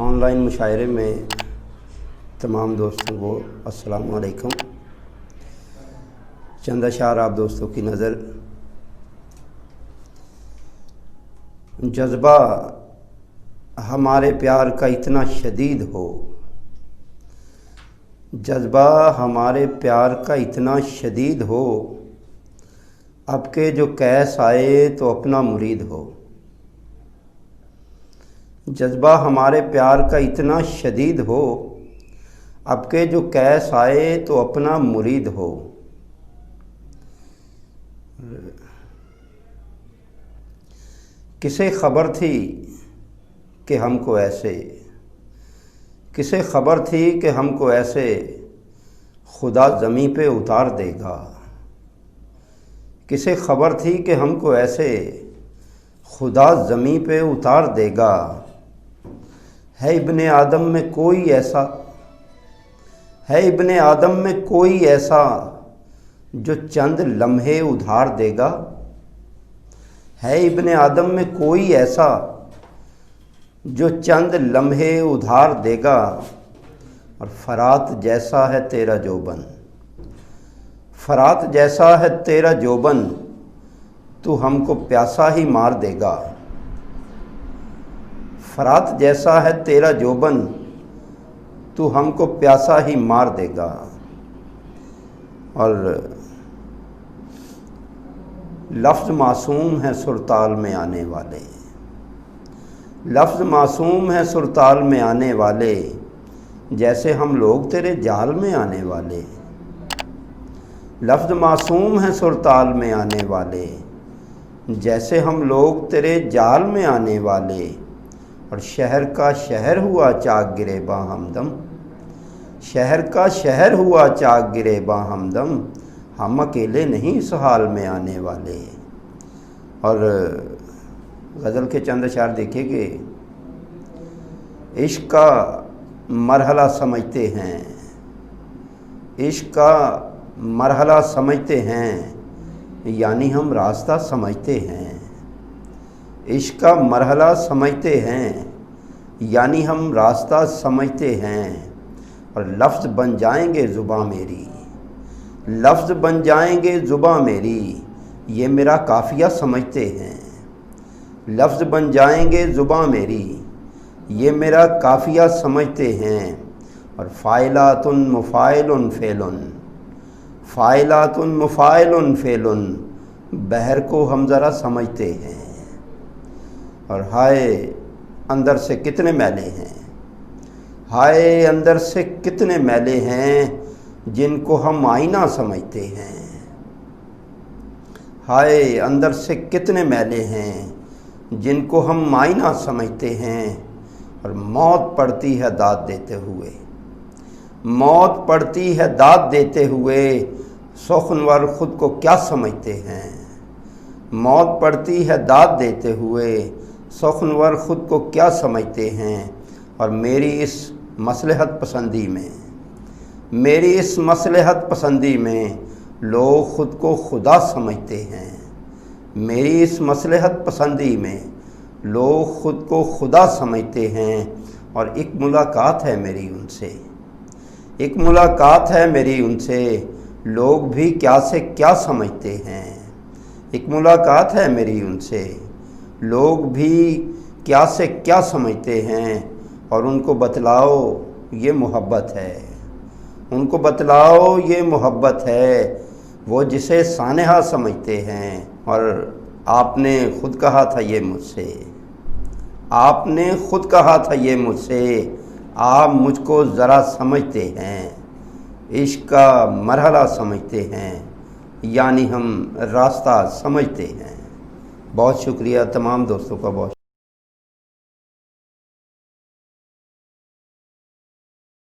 On line مشاعرے میں تمام دوستوں کو السلام علیکم۔ چند اشعار آپ دوستوں کی نظر۔ جذبہ ہمارے پیار کا اتنا شدید ہو، جذبہ ہمارے پیار کا اتنا شدید ہو، اب کہ جو کیس آئے تو اپنا مرید ہو۔ جذبہ ہمارے پیار کا اتنا شدید ہو، اب کہ جو کیس آئے تو اپنا مرید ہو۔ کسے خبر تھی کہ ہم کو ایسے، کسے خبر تھی کہ ہم کو ایسے خدا زمیں پہ اتار دے گا۔ کسے خبر تھی کہ ہم کو ایسے خدا زمیں پہ اتار دے گا۔ ہے ابن آدم میں کوئی ایسا، ہے ابن آدم میں کوئی ایسا جو چند لمحے ادھار دے گا۔ ہے ابن آدم میں کوئی ایسا جو چند لمحے ادھار دے گا۔ اور فرات جیسا ہے تیرا جوبن، فرات جیسا ہے تیرا جوبن، تو ہم کو پیاسا ہی مار دے گا۔ فرات جیسا ہے تیرا جوبن، تو ہم کو پیاسا ہی مار دے گا۔ اور لفظ معصوم ہیں سرتال میں آنے والے، لفظ معصوم ہیں سرتال میں آنے والے، جیسے ہم لوگ تیرے جال میں آنے والے۔ لفظ معصوم ہیں سرتال میں آنے والے، جیسے ہم لوگ تیرے جال میں آنے والے۔ اور شہر کا شہر ہوا چاک گرے با ہمدم، شہر کا شہر ہوا چاک گرے با ہمدم، ہم اکیلے نہیں اس حال میں آنے والے۔ اور غزل کے چند اشعار دیکھیں کہ عشق کا مرحلہ سمجھتے ہیں، عشق کا مرحلہ سمجھتے ہیں، یعنی ہم راستہ سمجھتے ہیں۔ عشق کا مرحلہ سمجھتے ہیں، یعنی ہم راستہ سمجھتے ہیں۔ اور لفظ بن جائیں گے زباں میری، لفظ بن جائیں گے زباں میری، یہ میرا قافیہ سمجھتے ہیں۔ لفظ بن جائیں گے زباں میری، یہ میرا قافیہ سمجھتے ہیں۔ اور فاعلات مفاعل فعل، فاعلات مفاعل فعل، بحر کو ہم ذرا سمجھتے ہیں۔ اور ہائے اندر سے کتنے میلے ہیں، ہائے اندر سے کتنے میلے ہیں، جن کو ہم آئینہ سمجھتے ہیں۔ ہائے اندر سے کتنے میلے ہیں، جن کو ہم آئینہ سمجھتے ہیں۔ اور موت پڑتی ہے داد دیتے ہوئے، موت پڑتی ہے داد دیتے ہوئے، سخنور خود کو کیا سمجھتے ہیں۔ موت پڑتی ہے داد دیتے ہوئے، سخنور خود کو کیا سمجھتے ہیں۔ اور میری اس مصلحت پسندی میں، میری اس مصلحت پسندی میں لوگ خود کو خدا سمجھتے ہیں۔ میری اس مصلحت پسندی میں لوگ خود کو خدا سمجھتے ہیں۔ اور ایک ملاقات ہے میری ان سے، ایک ملاقات ہے میری ان سے، لوگ بھی کیا سے کیا سمجھتے ہیں۔ ایک ملاقات ہے میری ان سے، لوگ بھی کیا سے کیا سمجھتے ہیں۔ اور ان کو بتلاؤ یہ محبت ہے، ان کو بتلاؤ یہ محبت ہے، وہ جسے سانحہ سمجھتے ہیں۔ اور آپ نے خود کہا تھا یہ مجھ سے، آپ نے خود کہا تھا یہ مجھ سے، آپ مجھ کو ذرا سمجھتے ہیں۔ عشق کا مرحلہ سمجھتے ہیں، یعنی ہم راستہ سمجھتے ہیں۔ بہت شکریہ تمام دوستوں کا، بہت